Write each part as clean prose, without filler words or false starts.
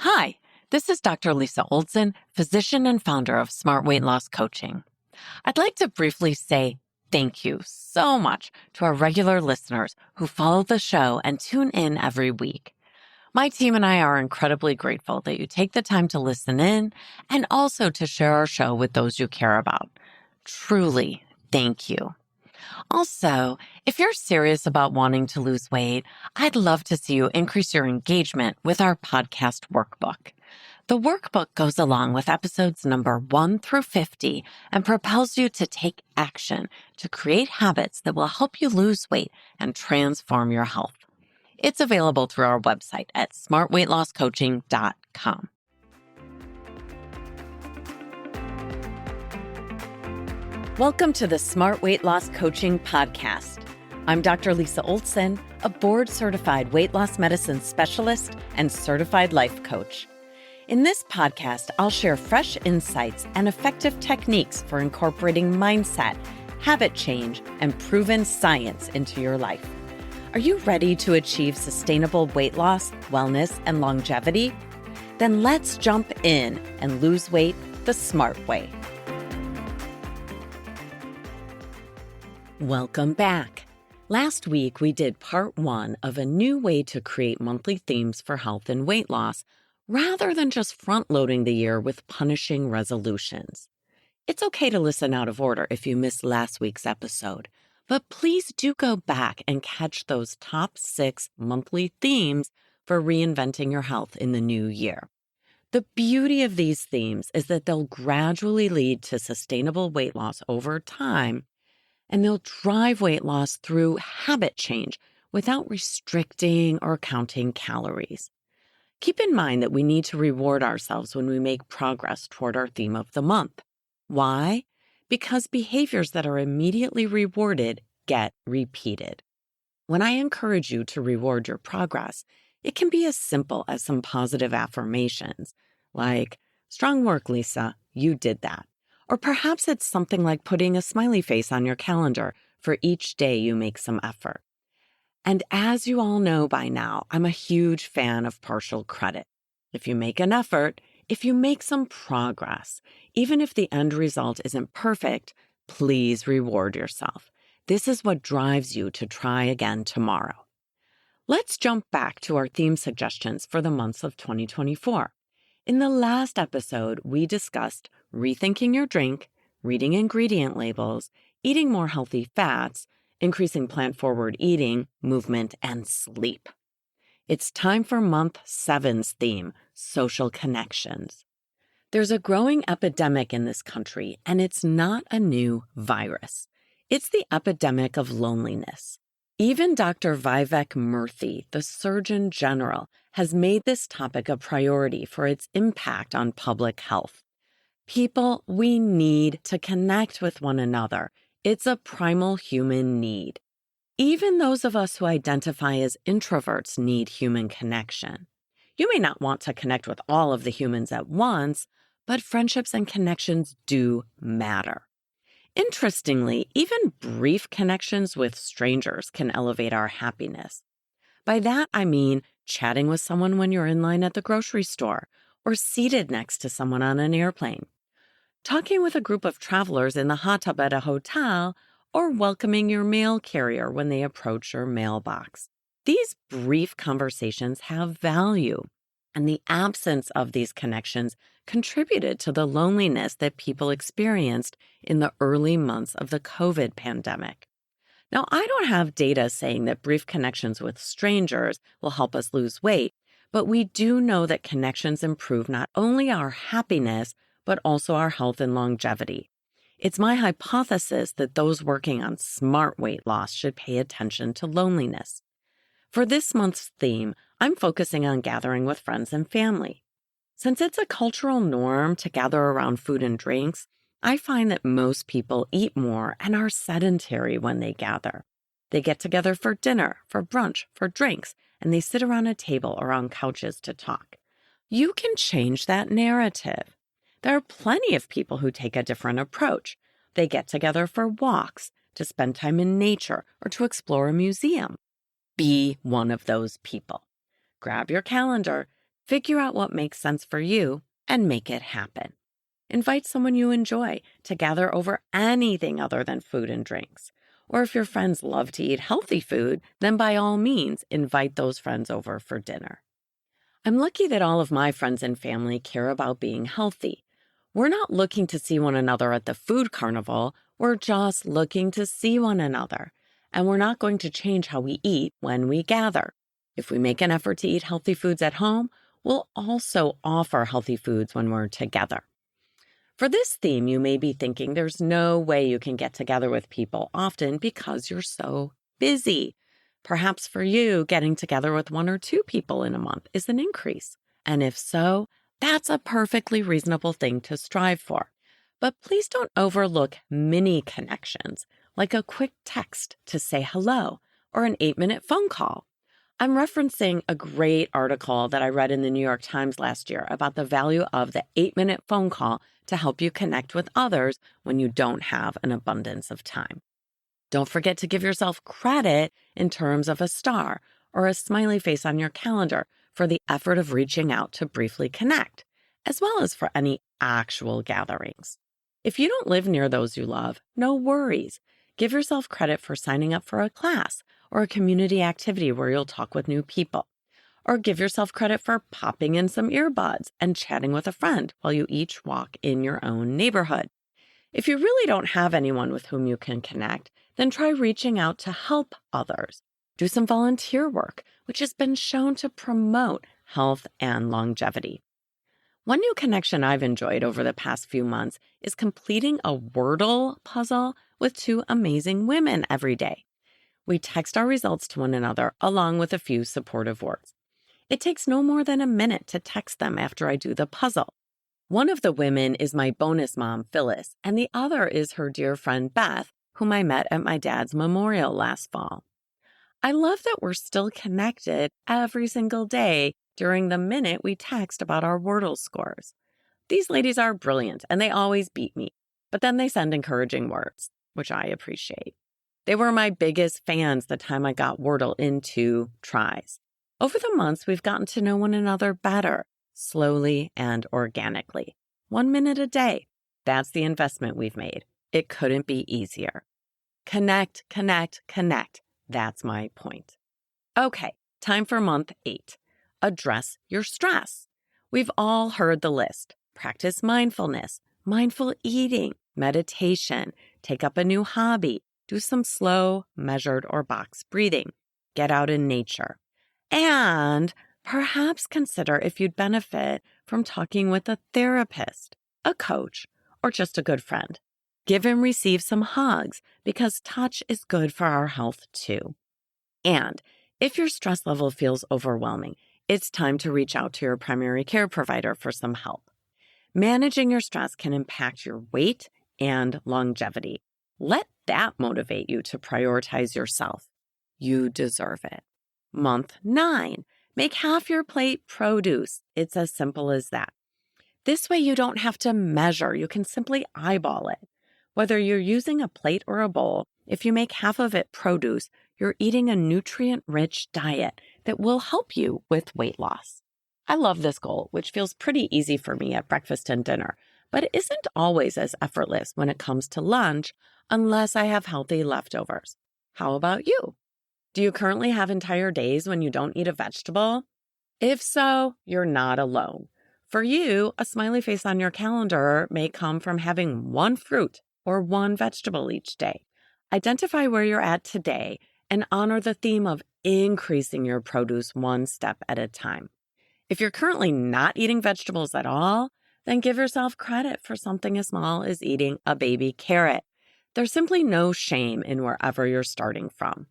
Hi, this is Dr. Lisa Oldson, physician and founder of Smart Weight Loss Coaching. I'd like to briefly say thank you so much to our regular listeners who follow the show and tune in every week. My team and I are incredibly grateful that you take the time to listen in and also to share our show with those you care about. Truly, thank you. Also, if you're serious about wanting to lose weight, I'd love to see you increase your engagement with our podcast workbook. The workbook goes along with episodes number 1 through 50 and propels you to take action to create habits that will help you lose weight and transform your health. It's available through our website at smartweightlosscoaching.com. Welcome to the Smart Weight Loss Coaching Podcast. I'm Dr. Lisa Oldson, a board-certified weight loss medicine specialist and certified life coach. In this podcast, I'll share fresh insights and effective techniques for incorporating mindset, habit change, and proven science into your life. Are you ready to achieve sustainable weight loss, wellness, and longevity? Then let's jump in and lose weight the smart way. Welcome back. Last week, we did part 1 of a new way to create monthly themes for health and weight loss rather than just front-loading the year with punishing resolutions. It's okay to listen out of order if you missed last week's episode, but please do go back and catch those top 6 monthly themes for reinventing your health in the new year. The beauty of these themes is that they'll gradually lead to sustainable weight loss over time, and they'll drive weight loss through habit change without restricting or counting calories. Keep in mind that we need to reward ourselves when we make progress toward our theme of the month. Why? Because behaviors that are immediately rewarded get repeated. When I encourage you to reward your progress, it can be as simple as some positive affirmations, like, "Strong work, Lisa, you did that." Or perhaps it's something like putting a smiley face on your calendar for each day you make some effort. And as you all know by now, I'm a huge fan of partial credit. If you make an effort, if you make some progress, even if the end result isn't perfect, please reward yourself. This is what drives you to try again tomorrow. Let's jump back to our theme suggestions for the months of 2024. In the last episode, we discussed rethinking your drink, reading ingredient labels, eating more healthy fats, increasing plant-forward eating, movement, and sleep. It's time for month 7's theme, social connections. There's a growing epidemic in this country, and it's not a new virus. It's the epidemic of loneliness. Even Dr. Vivek Murthy, the Surgeon General, has made this topic a priority for its impact on public health. People, we need to connect with one another. It's a primal human need. Even those of us who identify as introverts need human connection. You may not want to connect with all of the humans at once, but friendships and connections do matter. Interestingly, even brief connections with strangers can elevate our happiness. By that, I mean chatting with someone when you're in line at the grocery store or seated next to someone on an airplane, talking with a group of travelers in the hot tub at a hotel, or welcoming your mail carrier when they approach your mailbox. These brief conversations have value, and the absence of these connections contributed to the loneliness that people experienced in the early months of the COVID pandemic. Now, I don't have data saying that brief connections with strangers will help us lose weight, but we do know that connections improve not only our happiness, but also our health and longevity. It's my hypothesis that those working on smart weight loss should pay attention to loneliness. For this month's theme, I'm focusing on gathering with friends and family. Since it's a cultural norm to gather around food and drinks, I find that most people eat more and are sedentary when they gather. They get together for dinner, for brunch, for drinks, and they sit around a table or on couches to talk. You can change that narrative. There are plenty of people who take a different approach. They get together for walks, to spend time in nature, or to explore a museum. Be one of those people. Grab your calendar, Figure out what makes sense for you and make it happen. Invite someone you enjoy to gather over anything other than food and drinks. Or if your friends love to eat healthy food, then by all means, invite those friends over for dinner. I'm lucky that all of my friends and family care about being healthy. We're not looking to see one another at the food carnival. We're just looking to see one another. And we're not going to change how we eat when we gather. If we make an effort to eat healthy foods at home, we'll also offer healthy foods when we're together. For this theme, you may be thinking there's no way you can get together with people often because you're so busy. Perhaps for you, getting together with 1 or 2 people in a month is an increase. And if so, that's a perfectly reasonable thing to strive for. But please don't overlook mini connections, like a quick text to say hello or an 8-minute phone call. I'm referencing a great article that I read in the New York Times last year about the value of the 8-minute phone call to help you connect with others when you don't have an abundance of time. Don't forget to give yourself credit in terms of a star or a smiley face on your calendar for the effort of reaching out to briefly connect, as well as for any actual gatherings. If you don't live near those you love, no worries. Give yourself credit for signing up for a class or a community activity where you'll talk with new people. Or give yourself credit for popping in some earbuds and chatting with a friend while you each walk in your own neighborhood. If you really don't have anyone with whom you can connect, then try reaching out to help others. Do some volunteer work, which has been shown to promote health and longevity. One new connection I've enjoyed over the past few months is completing a Wordle puzzle with 2 amazing women every day. We text our results to one another along with a few supportive words. It takes no more than a minute to text them after I do the puzzle. One of the women is my bonus mom, Phyllis, and the other is her dear friend, Beth, whom I met at my dad's memorial last fall. I love that we're still connected every single day during the minute we text about our Wordle scores. These ladies are brilliant, and they always beat me, but then they send encouraging words, which I appreciate. They were my biggest fans the time I got Wordle in 2 tries. Over the months, we've gotten to know one another better, slowly and organically. 1 minute a day. That's the investment we've made. It couldn't be easier. Connect, connect, connect. That's my point. Okay, time for month 8. Address your stress. We've all heard the list. Practice mindfulness, mindful eating, meditation, take up a new hobby, do some slow, measured, or box breathing, get out in nature. And perhaps consider if you'd benefit from talking with a therapist, a coach, or just a good friend. Give and receive some hugs because touch is good for our health too. And if your stress level feels overwhelming, it's time to reach out to your primary care provider for some help. Managing your stress can impact your weight and longevity. Let that motivate you to prioritize yourself. You deserve it. Month 9, make half your plate produce. It's as simple as that. This way you don't have to measure. You can simply eyeball it. Whether you're using a plate or a bowl, if you make half of it produce, you're eating a nutrient-rich diet that will help you with weight loss. I love this goal, which feels pretty easy for me at breakfast and dinner, but it isn't always as effortless when it comes to lunch unless I have healthy leftovers. How about you? Do you currently have entire days when you don't eat a vegetable? If so, you're not alone. For you, a smiley face on your calendar may come from having 1 fruit or 1 vegetable each day. Identify where you're at today and honor the theme of increasing your produce 1 step at a time. If you're currently not eating vegetables at all, then give yourself credit for something as small as eating a baby carrot. There's simply no shame in wherever you're starting from.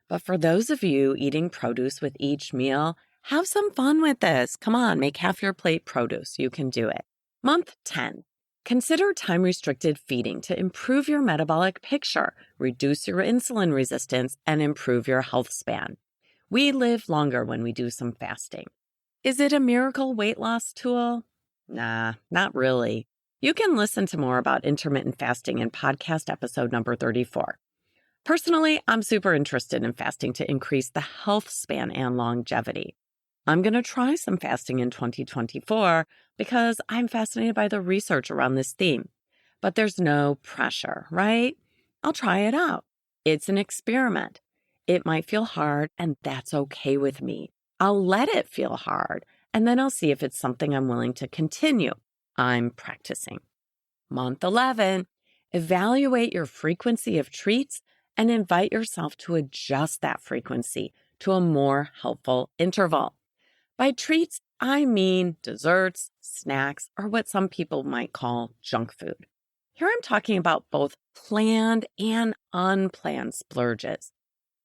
But for those of you eating produce with each meal, have some fun with this. Come on, make half your plate produce. You can do it. Month 10. Consider time-restricted feeding to improve your metabolic picture, reduce your insulin resistance, and improve your health span. We live longer when we do some fasting. Is it a miracle weight loss tool? Nah, not really. You can listen to more about intermittent fasting in podcast episode number 34. Personally, I'm super interested in fasting to increase the health span and longevity. I'm going to try some fasting in 2024 because I'm fascinated by the research around this theme. But there's no pressure, right? I'll try it out. It's an experiment. It might feel hard, and that's okay with me. I'll let it feel hard, and then I'll see if it's something I'm willing to continue. I'm practicing. Month 11, evaluate your frequency of treats and invite yourself to adjust that frequency to a more helpful interval. By treats, I mean desserts, snacks, or what some people might call junk food. Here I'm talking about both planned and unplanned splurges.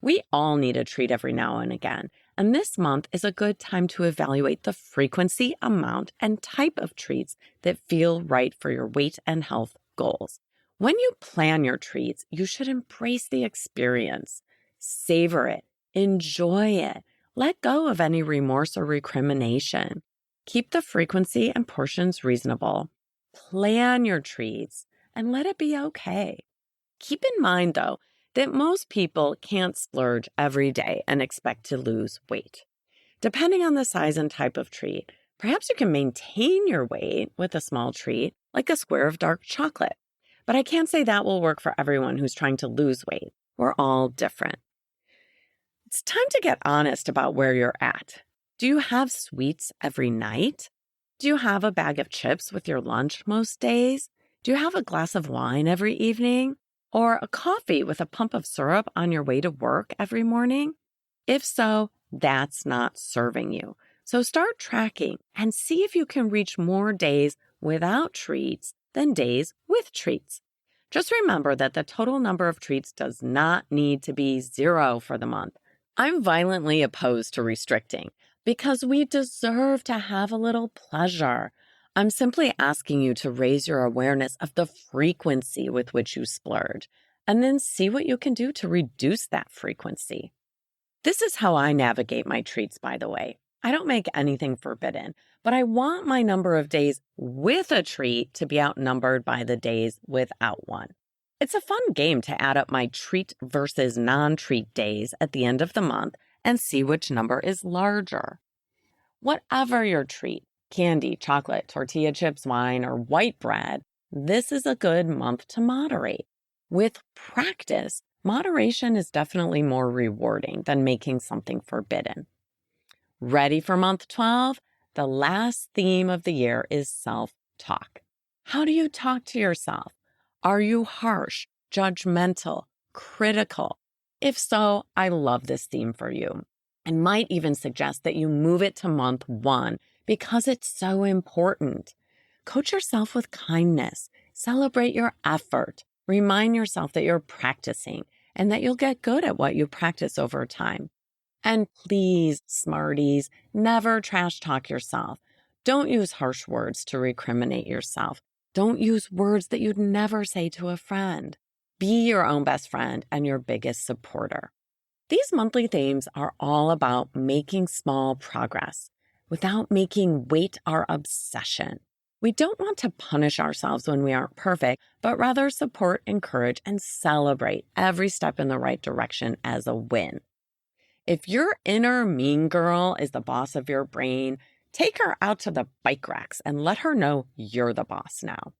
We all need a treat every now and again, and this month is a good time to evaluate the frequency, amount, and type of treats that feel right for your weight and health goals. When you plan your treats, you should embrace the experience, savor it, enjoy it, let go of any remorse or recrimination. Keep the frequency and portions reasonable. Plan your treats and let it be okay. Keep in mind, though, that most people can't splurge every day and expect to lose weight. Depending on the size and type of treat, perhaps you can maintain your weight with a small treat, like a square of dark chocolate. But I can't say that will work for everyone who's trying to lose weight. We're all different. It's time to get honest about where you're at. Do you have sweets every night? Do you have a bag of chips with your lunch most days? Do you have a glass of wine every evening? Or a coffee with a pump of syrup on your way to work every morning? If so, that's not serving you. So start tracking and see if you can reach more days without treats than days with treats. Just remember that the total number of treats does not need to be 0 for the month. I'm violently opposed to restricting because we deserve to have a little pleasure. I'm simply asking you to raise your awareness of the frequency with which you splurge, and then see what you can do to reduce that frequency. This is how I navigate my treats, by the way. I don't make anything forbidden, but I want my number of days with a treat to be outnumbered by the days without one. It's a fun game to add up my treat versus non-treat days at the end of the month and see which number is larger. Whatever your treat, candy, chocolate, tortilla chips, wine, or white bread, this is a good month to moderate. With practice, moderation is definitely more rewarding than making something forbidden. Ready for month 12? The last theme of the year is self-talk. How do you talk to yourself? Are you harsh, judgmental, critical? If so, I love this theme for you and might even suggest that you move it to month 1 because it's so important. Coach yourself with kindness. Celebrate your effort. Remind yourself that you're practicing and that you'll get good at what you practice over time. And please, smarties, never trash talk yourself. Don't use harsh words to recriminate yourself. Don't use words that you'd never say to a friend. Be your own best friend and your biggest supporter. These monthly themes are all about making small progress without making weight our obsession. We don't want to punish ourselves when we aren't perfect, but rather support, encourage, and celebrate every step in the right direction as a win. If your inner mean girl is the boss of your brain, take her out to the bike racks and let her know you're the boss now.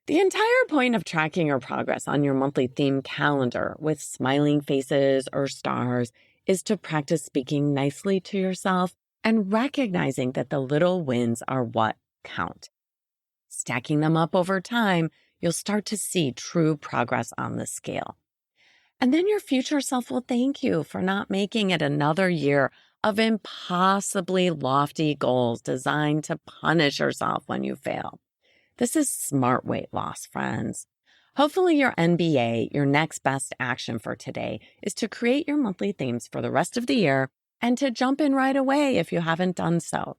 The entire point of tracking your progress on your monthly theme calendar with smiling faces or stars is to practice speaking nicely to yourself and recognizing that the little wins are what count. Stacking them up over time, you'll start to see true progress on the scale. And then your future self will thank you for not making it another year of impossibly lofty goals designed to punish yourself when you fail. This is smart weight loss, friends. Hopefully your NBA, your next best action for today, is to create your monthly themes for the rest of the year and to jump in right away if you haven't done so.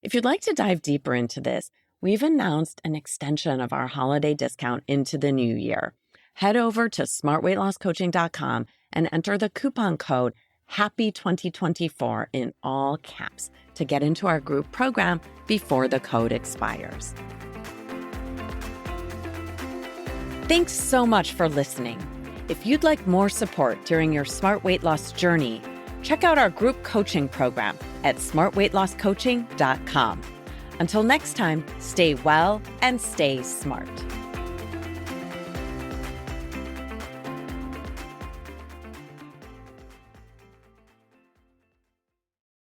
If you'd like to dive deeper into this, we've announced an extension of our holiday discount into the new year. Head over to smartweightlosscoaching.com and enter the coupon code HAPPY2024 in all caps to get into our group program before the code expires. Thanks so much for listening. If you'd like more support during your smart weight loss journey, check out our group coaching program at smartweightlosscoaching.com. Until next time, stay well and stay smart.